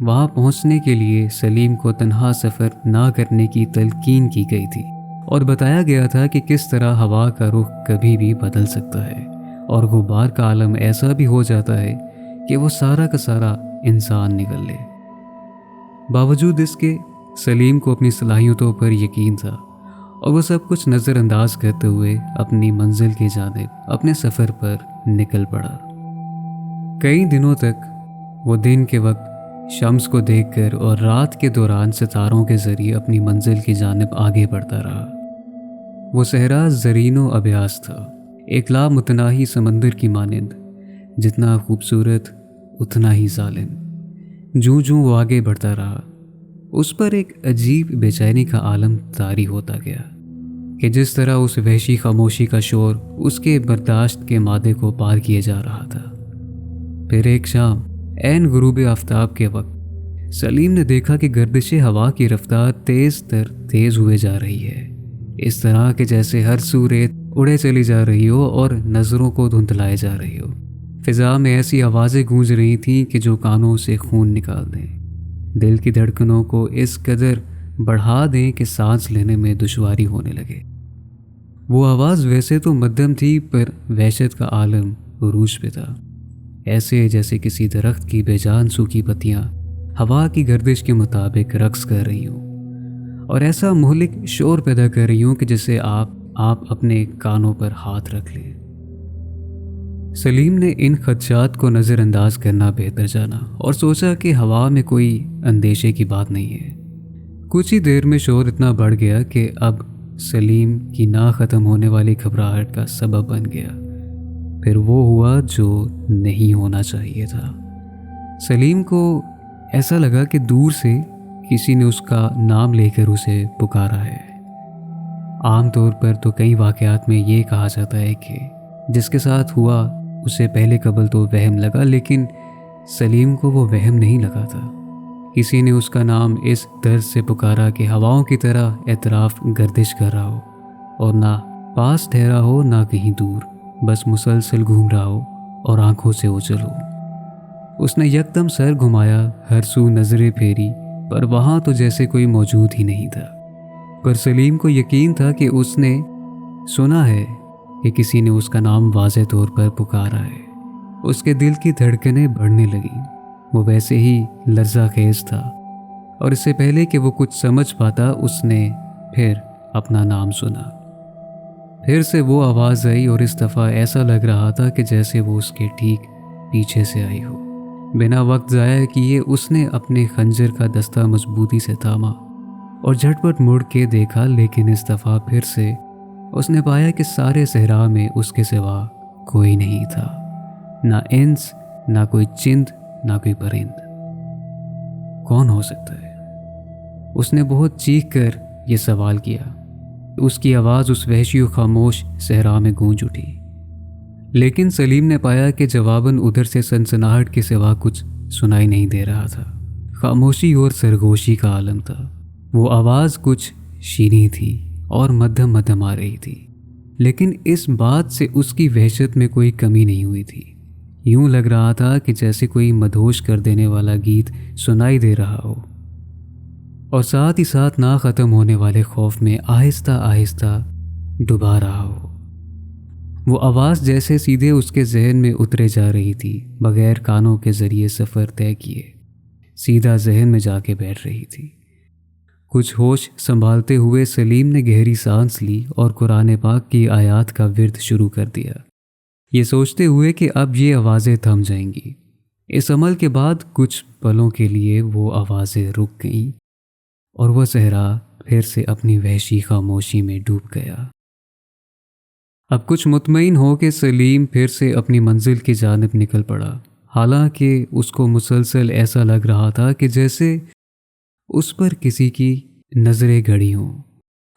وہاں پہنچنے کے لیے سلیم کو تنہا سفر نہ کرنے کی تلقین کی گئی تھی اور بتایا گیا تھا کہ کس طرح ہوا کا رخ کبھی بھی بدل سکتا ہے اور غبار کا عالم ایسا بھی ہو جاتا ہے کہ وہ سارا کا سارا انسان نکل لے۔ باوجود اس کے سلیم کو اپنی صلاحیتوں پر یقین تھا اور وہ سب کچھ نظر انداز کرتے ہوئے اپنی منزل کی جانب اپنے سفر پر نکل پڑا۔ کئی دنوں تک وہ دن کے وقت شمس کو دیکھ کر اور رات کے دوران ستاروں کے ذریعے اپنی منزل کی جانب آگے بڑھتا رہا۔ وہ صحرا زرین و ابیاس تھا، ایک لامتناہی سمندر کی مانند، جتنا خوبصورت اتنا ہی ظالم۔ جوں جوں وہ آگے بڑھتا رہا اس پر ایک عجیب بے چینی کا عالم طاری ہوتا گیا کہ جس طرح اس وحشی خاموشی کا شور اس کے برداشت کے مادے کو پار کیے جا رہا تھا۔ پھر ایک شام عین غروب آفتاب کے وقت سلیم نے دیکھا کہ گردش ہوا کی رفتار تیز تر تیز ہوئے جا رہی ہے، اس طرح کہ جیسے ہر سو ریت اڑے چلی جا رہی ہو اور نظروں کو دھندلائے جا رہی ہو۔ فضا میں ایسی آوازیں گونج رہی تھیں کہ جو کانوں سے خون نکال دیں، دل کی دھڑکنوں کو اس قدر بڑھا دیں کہ سانس لینے میں دشواری ہونے لگے۔ وہ آواز ویسے تو مدھم تھی پر وحشت کا عالم عروج پہ تھا، ایسے جیسے کسی درخت کی بے جان سوکھی پتیاں ہوا کی گردش کے مطابق رقص کر رہی ہوں اور ایسا مہلک شور پیدا کر رہی ہوں کہ جسے آپ اپنے کانوں پر ہاتھ رکھ لیں۔ سلیم نے ان خدشات کو نظر انداز کرنا بہتر جانا اور سوچا کہ ہوا میں کوئی اندیشے کی بات نہیں ہے۔ کچھ ہی دیر میں شور اتنا بڑھ گیا کہ اب سلیم کی نہ ختم ہونے والی گھبراہٹ کا سبب بن گیا۔ پھر وہ ہوا جو نہیں ہونا چاہیے تھا۔ سلیم کو ایسا لگا کہ دور سے کسی نے اس کا نام لے کر اسے پکارا ہے۔ عام طور پر تو کئی واقعات میں یہ کہا جاتا ہے کہ جس کے ساتھ ہوا اسے پہلے قبل تو وہم لگا، لیکن سلیم کو وہ وہم نہیں لگا تھا۔ کسی نے اس کا نام اس طرز سے پکارا کہ ہواؤں کی طرح اطراف گردش کر رہا ہو اور نہ پاس ٹھہرا ہو نہ کہیں دور، بس مسلسل گھوم رہا ہو اور آنکھوں سے اوجھل ہو۔ اس نے یکدم سر گھمایا، ہر سو نظریں پھیری، پر وہاں تو جیسے کوئی موجود ہی نہیں تھا۔ پر سلیم کو یقین تھا کہ اس نے سنا ہے کہ کسی نے اس کا نام واضح طور پر پکارا ہے۔ اس کے دل کی دھڑکنیں بڑھنے لگیں، وہ ویسے ہی لرزہ خیز تھا، اور اس سے پہلے کہ وہ کچھ سمجھ پاتا اس نے پھر اپنا نام سنا۔ پھر سے وہ آواز آئی اور اس دفعہ ایسا لگ رہا تھا کہ جیسے وہ اس کے ٹھیک پیچھے سے آئی ہو۔ بنا وقت ضائع کیے اس نے اپنے خنجر کا دستہ مضبوطی سے تھاما اور جھٹ پٹ مڑ کے دیکھا، لیکن اس دفعہ پھر سے اس نے پایا کہ سارے صحرا میں اس کے سوا کوئی نہیں تھا، نہ انس، نہ کوئی چند، نہ کوئی پرند۔ کون ہو سکتا ہے؟ اس نے بہت چیخ کر یہ سوال کیا۔ اس کی آواز اس وحشی و خاموش صحرا میں گونج اٹھی، لیکن سلیم نے پایا کہ جواباً ادھر سے سنسناہٹ کے سوا کچھ سنائی نہیں دے رہا تھا۔ خاموشی اور سرگوشی کا عالم تھا۔ وہ آواز کچھ شیریں تھی اور مدھم مدھم آ رہی تھی، لیکن اس بات سے اس کی وحشت میں کوئی کمی نہیں ہوئی تھی۔ یوں لگ رہا تھا کہ جیسے کوئی مدہوش کر دینے والا گیت سنائی دے رہا ہو، اور ساتھ ہی ساتھ نہ ختم ہونے والے خوف میں آہستہ آہستہ ڈبا رہا ہو۔ وہ آواز جیسے سیدھے اس کے ذہن میں اترے جا رہی تھی، بغیر کانوں کے ذریعے سفر طے کیے سیدھا ذہن میں جا کے بیٹھ رہی تھی۔ کچھ ہوش سنبھالتے ہوئے سلیم نے گہری سانس لی اور قرآن پاک کی آیات کا ورد شروع کر دیا، یہ سوچتے ہوئے کہ اب یہ آوازیں تھم جائیں گی۔ اس عمل کے بعد کچھ پلوں کے لیے وہ آوازیں رک گئیں اور وہ صحرا پھر سے اپنی وحشی خاموشی میں ڈوب گیا۔ اب کچھ مطمئن ہو کہ سلیم پھر سے اپنی منزل کی جانب نکل پڑا، حالانکہ اس کو مسلسل ایسا لگ رہا تھا کہ جیسے اس پر کسی کی نظریں گڑی ہوں۔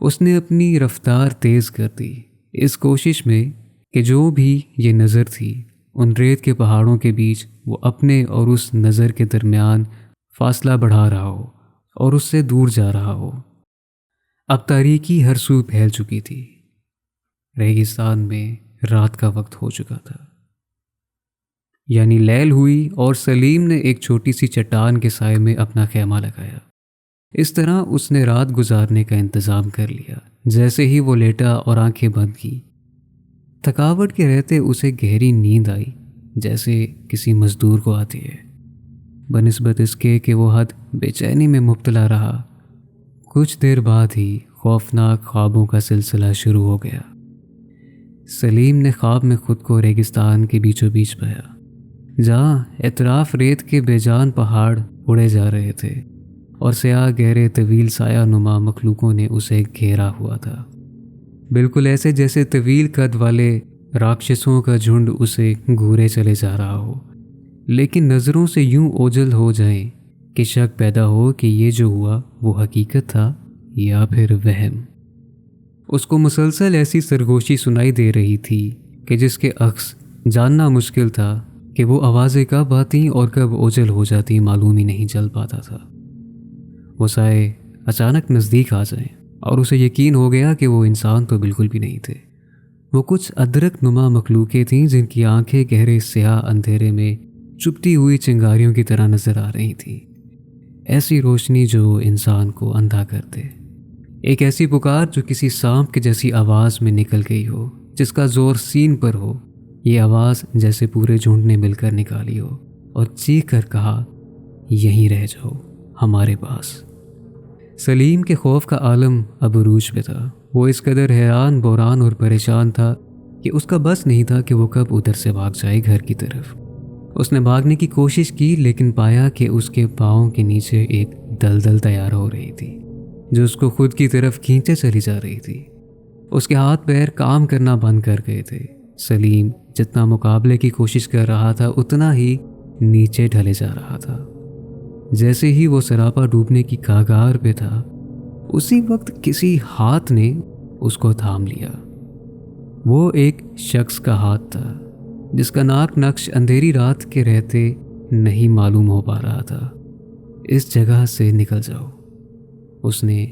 اس نے اپنی رفتار تیز کر دی، اس کوشش میں کہ جو بھی یہ نظر تھی ان ریت کے پہاڑوں کے بیچ وہ اپنے اور اس نظر کے درمیان فاصلہ بڑھا رہا ہو اور اس سے دور جا رہا ہو۔ اب تاریکی ہر سو پھیل چکی تھی، ریگستان میں رات کا وقت ہو چکا تھا۔ یعنی لیل ہوئی اور سلیم نے ایک چھوٹی سی چٹان کے سائے میں اپنا خیمہ لگایا۔ اس طرح اس نے رات گزارنے کا انتظام کر لیا۔ جیسے ہی وہ لیٹا اور آنکھیں بند کی، تھکاوٹ کے رہتے اسے گہری نیند آئی، جیسے کسی مزدور کو آتی ہے، بنسبت اس کے کہ وہ حد بے چینی میں مبتلا رہا۔ کچھ دیر بعد ہی خوفناک خوابوں کا سلسلہ شروع ہو گیا۔ سلیم نے خواب میں خود کو ریگستان کے بیچوں بیچ پایا، جہاں اطراف ریت کے بے جان پہاڑ اڑے جا رہے تھے اور سیاہ گہرے طویل سایہ نما مخلوقوں نے اسے گھیرا ہوا تھا، بالکل ایسے جیسے طویل قد والے راکشسوں کا جھنڈ اسے گھورے چلے جا رہا ہو، لیکن نظروں سے یوں اوجھل ہو جائیں کہ شک پیدا ہو کہ یہ جو ہوا وہ حقیقت تھا یا پھر وہم۔ اس کو مسلسل ایسی سرگوشی سنائی دے رہی تھی کہ جس کے عکس جاننا مشکل تھا کہ وہ آوازیں کب آتی اور کب اوجھل ہو جاتی معلوم ہی نہیں چل پاتا تھا۔ وہ سائے اچانک نزدیک آ جائیں اور اسے یقین ہو گیا کہ وہ انسان تو بالکل بھی نہیں تھے۔ وہ کچھ ادرک نما مخلوقیں تھیں جن کی آنکھیں گہرے سیاہ اندھیرے میں چپتی ہوئی چنگاریوں کی طرح نظر آ رہی تھیں، ایسی روشنی جو انسان کو اندھا کر دے۔ ایک ایسی پکار جو کسی سانپ کے جیسی آواز میں نکل گئی ہو، جس کا زور سین پر ہو۔ یہ آواز جیسے پورے جھنڈ نے مل کر نکالی ہو اور چیخ کر کہا، یہیں رہ جاؤ ہمارے پاس۔ سلیم کے خوف کا عالم اب عروج پہ تھا۔ وہ اس قدر حیران، بحران اور پریشان تھا کہ اس کا بس نہیں تھا کہ وہ کب ادھر سے بھاگ جائے گھر کی طرف۔ اس نے بھاگنے کی کوشش کی، لیکن پایا کہ اس کے پاؤں کے نیچے ایک دلدل تیار ہو رہی تھی جو اس کو خود کی طرف کھینچے چلی جا رہی تھی۔ اس کے ہاتھ پیر کام کرنا بند کر گئے تھے۔ سلیم جتنا مقابلے کی کوشش کر رہا تھا اتنا ہی نیچے ڈھلے جا رہا تھا۔ جیسے ہی وہ سراپا ڈوبنے کی کاغار پہ تھا، اسی وقت کسی ہاتھ نے اس کو تھام لیا۔ وہ ایک شخص کا ہاتھ تھا جس کا ناک نقش اندھیری رات کے رہتے نہیں معلوم ہو پا رہا تھا۔ اس جگہ سے نکل جاؤ، اس نے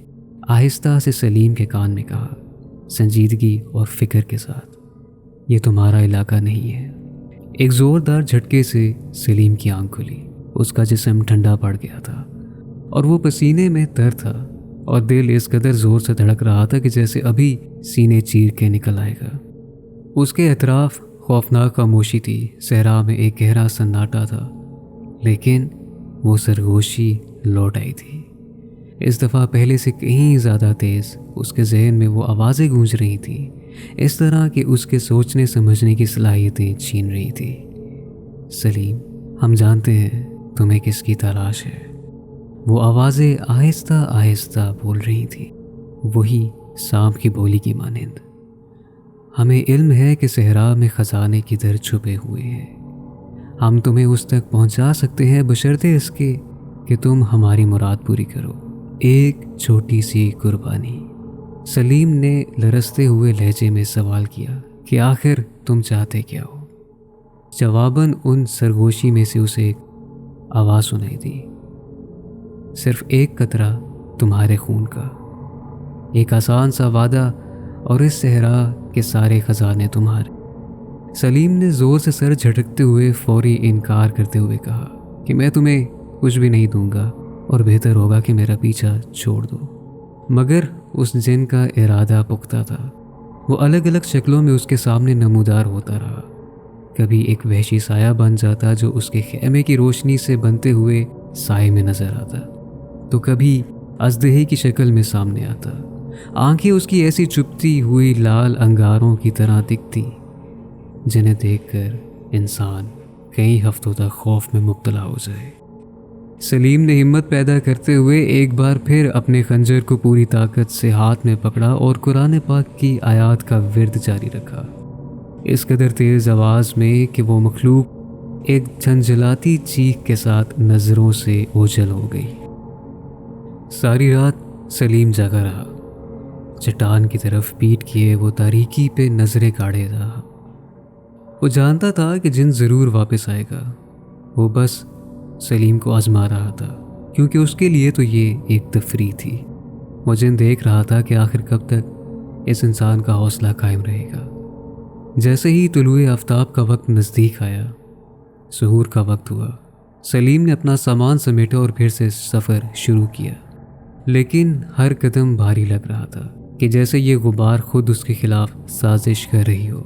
آہستہ سے سلیم کے کان میں کہا، سنجیدگی اور فکر کے ساتھ، یہ تمہارا علاقہ نہیں ہے۔ ایک زوردار جھٹکے سے سلیم کی آنکھ کھلی۔ اس کا جسم ٹھنڈا پڑ گیا تھا اور وہ پسینے میں تر تھا، اور دل اس قدر زور سے دھڑک رہا تھا کہ جیسے ابھی سینے چیر کے نکل آئے گا۔ اس کے اطراف خوفناک خاموشی تھی، صحرا میں ایک گہرا سناٹا تھا، لیکن وہ سرگوشی لوٹ آئی تھی۔ اس دفعہ پہلے سے کہیں زیادہ تیز۔ اس کے ذہن میں وہ آوازیں گونج رہی تھیں، اس طرح کہ اس کے سوچنے سمجھنے کی صلاحیتیں چھین رہی تھی۔ سلیم، ہم جانتے ہیں تمہیں کس کی تلاش ہے، وہ آوازیں آہستہ آہستہ بول رہی تھیں، وہی سانپ کی بولی کی مانند۔ ہمیں علم ہے کہ صحرا میں خزانے کی در چھپے ہوئے ہیں، ہم تمہیں اس تک پہنچا سکتے ہیں بشرطے اس کے کہ تم ہماری مراد پوری کرو، ایک چھوٹی سی قربانی۔ سلیم نے لرزتے ہوئے لہجے میں سوال کیا کہ آخر تم چاہتے کیا ہو؟ جواباً ان سرگوشی میں سے اسے ایک آواز سنائی دی، صرف ایک قطرہ تمہارے خون کا، ایک آسان سا وعدہ، اور اس صحرا کے سارے خزانے تمہارے۔ سلیم نے زور سے سر جھٹکتے ہوئے فوری انکار کرتے ہوئے کہا کہ میں تمہیں کچھ بھی نہیں دوں گا، اور بہتر ہوگا کہ میرا پیچھا چھوڑ دو۔ مگر اس جن کا ارادہ پختہ تھا، وہ الگ الگ شکلوں میں اس کے سامنے نمودار ہوتا رہا۔ کبھی ایک وحشی سایہ بن جاتا جو اس کے خیمے کی روشنی سے بنتے ہوئے سائے میں نظر آتا، تو کبھی اژدہے کی شکل میں سامنے آتا۔ آنکھیں اس کی ایسی چپتی ہوئی لال انگاروں کی طرح دکھتی جنہیں دیکھ کر انسان کئی ہفتوں تک خوف میں مبتلا ہو جائے۔ سلیم نے ہمت پیدا کرتے ہوئے ایک بار پھر اپنے خنجر کو پوری طاقت سے ہاتھ میں پکڑا اور قرآن پاک کی آیات کا ورد جاری رکھا، اس قدر تیز آواز میں کہ وہ مخلوق ایک جھنجھلاتی چیخ کے ساتھ نظروں سے اوجھل ہو گئی۔ ساری رات سلیم جاگا رہا، چٹان کی طرف پیٹ کیے وہ تاریکی پہ نظریں گاڑے رہا۔ وہ جانتا تھا کہ جن ضرور واپس آئے گا، وہ بس سلیم کو آزما رہا تھا، کیونکہ اس کے لیے تو یہ ایک تفریح تھی۔ وہ جن دیکھ رہا تھا کہ آخر کب تک اس انسان کا حوصلہ قائم رہے گا۔ جیسے ہی طلوع آفتاب کا وقت نزدیک آیا، سحور کا وقت ہوا۔ سلیم نے اپنا سامان سمیٹا اور پھر سے سفر شروع کیا، لیکن ہر قدم بھاری لگ رہا تھا کہ جیسے یہ غبار خود اس کے خلاف سازش کر رہی ہو۔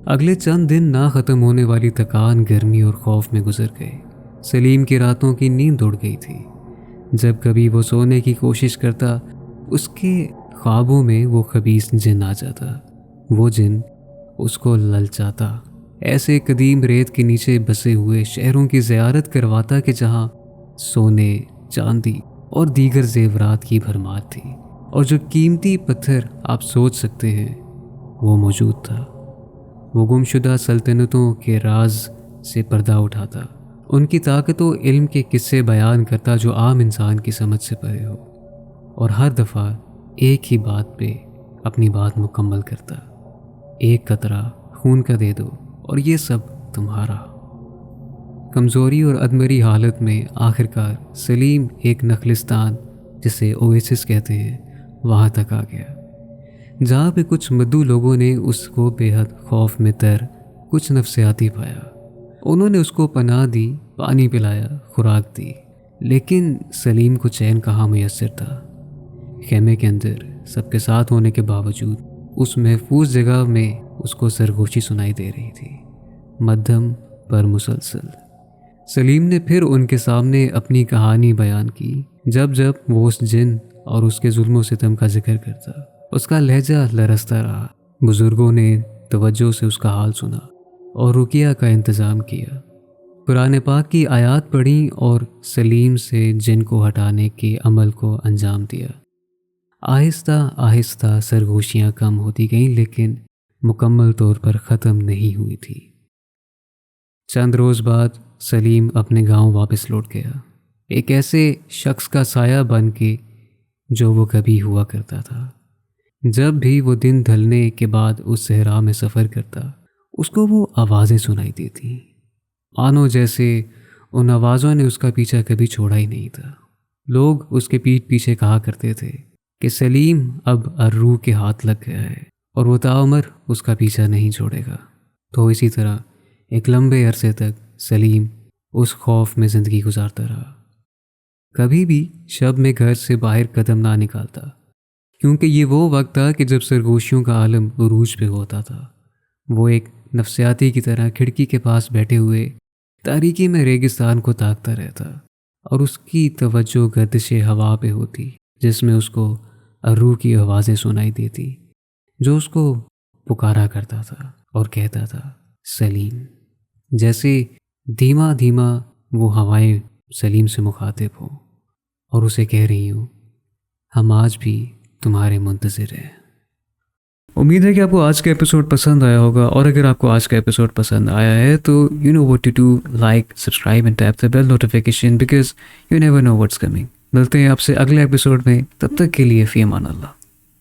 اگلے چند دن نہ ختم ہونے والی تھکان، گرمی اور خوف میں گزر گئے۔ سلیم کی راتوں کی نیند اڑ گئی تھی۔ جب کبھی وہ سونے کی کوشش کرتا، اس کے خوابوں میں وہ خبیث جن آ جاتا۔ وہ جن اس کو للچاتا، ایسے قدیم ریت کے نیچے بسے ہوئے شہروں کی زیارت کرواتا کہ جہاں سونے، چاندی اور دیگر زیورات کی بھرمار تھی، اور جو قیمتی پتھر آپ سوچ سکتے ہیں وہ موجود تھا۔ وہ گمشدہ سلطنتوں کے راز سے پردہ اٹھاتا، ان کی طاقت و علم کے قصے بیان کرتا جو عام انسان کی سمجھ سے پرے ہو، اور ہر دفعہ ایک ہی بات پہ اپنی بات مکمل کرتا: ایک قطرہ خون کا دے دو اور یہ سب تمہارا۔ کمزوری اور ادمری حالت میں آخرکار سلیم ایک نخلستان، جسے اویسس کہتے ہیں، وہاں تک آ گیا، جہاں پہ کچھ مدعو لوگوں نے اس کو بے حد خوف میں تر کچھ نفسیاتی پایا۔ انہوں نے اس کو پناہ دی، پانی پلایا، خوراک دی، لیکن سلیم کو چین کہاں میسر تھا۔ خیمے کے اندر سب کے ساتھ ہونے کے باوجود اس محفوظ جگہ میں اس کو سرگوشی سنائی دے رہی تھی، مدھم پر مسلسل۔ سلیم نے پھر ان کے سامنے اپنی کہانی بیان کی۔ جب جب وہ اس جن اور اس کے ظلم و ستم کا ذکر کرتا، اس کا لہجہ لرزتا رہا۔ بزرگوں نے توجہ سے اس کا حال سنا اور رقیہ کا انتظام کیا۔ قرآن پاک کی آیات پڑھیں اور سلیم سے جن کو ہٹانے کے عمل کو انجام دیا۔ آہستہ آہستہ سرگوشیاں کم ہوتی گئیں، لیکن مکمل طور پر ختم نہیں ہوئی تھی۔ چند روز بعد سلیم اپنے گاؤں واپس لوٹ گیا، ایک ایسے شخص کا سایہ بن کے جو وہ کبھی ہوا کرتا تھا۔ جب بھی وہ دن ڈھلنے کے بعد اس صحرا میں سفر کرتا، اس کو وہ آوازیں سنائی دیتی، مانو جیسے ان آوازوں نے اس کا پیچھا کبھی چھوڑا ہی نہیں تھا۔ لوگ اس کے پیٹھ پیچھے کہا کرتے تھے کہ سلیم اب ارّو کے ہاتھ لگ گیا ہے اور وہ تاعمر اس کا پیچھا نہیں چھوڑے گا۔ تو اسی طرح ایک لمبے عرصے تک سلیم اس خوف میں زندگی گزارتا رہا۔ کبھی بھی شب میں گھر سے باہر قدم نہ نکالتا، کیونکہ یہ وہ وقت تھا کہ جب سرگوشیوں کا عالم عروج پہ ہوتا تھا۔ وہ ایک نفسیاتی کی طرح کھڑکی کے پاس بیٹھے ہوئے تاریکی میں ریگستان کو تاکتا رہتا، اور اس کی توجہ گردش ہوا پہ ہوتی، جس میں اس کو ارّو کی آوازیں سنائی دیتی، جو اس کو پکارا کرتا تھا اور کہتا تھا سلیم۔ جیسے دھیما دھیما وہ ہوائیں سلیم سے مخاطب ہوں اور اسے کہہ رہی ہوں، ہم آج بھی تمہارے منتظر ہیں۔ امید ہے کہ آپ کو آج کا ایپیسوڈ پسند آیا ہوگا، اور اگر آپ کو آج کا ایپیسوڈ پسند آیا ہے تو you know what to do, like, subscribe and tap the bell notification, because you never know what's coming. ملتے ہیں آپ سے اگلے ایپیسوڈ میں، تب تک کے لیے فی امان اللہ۔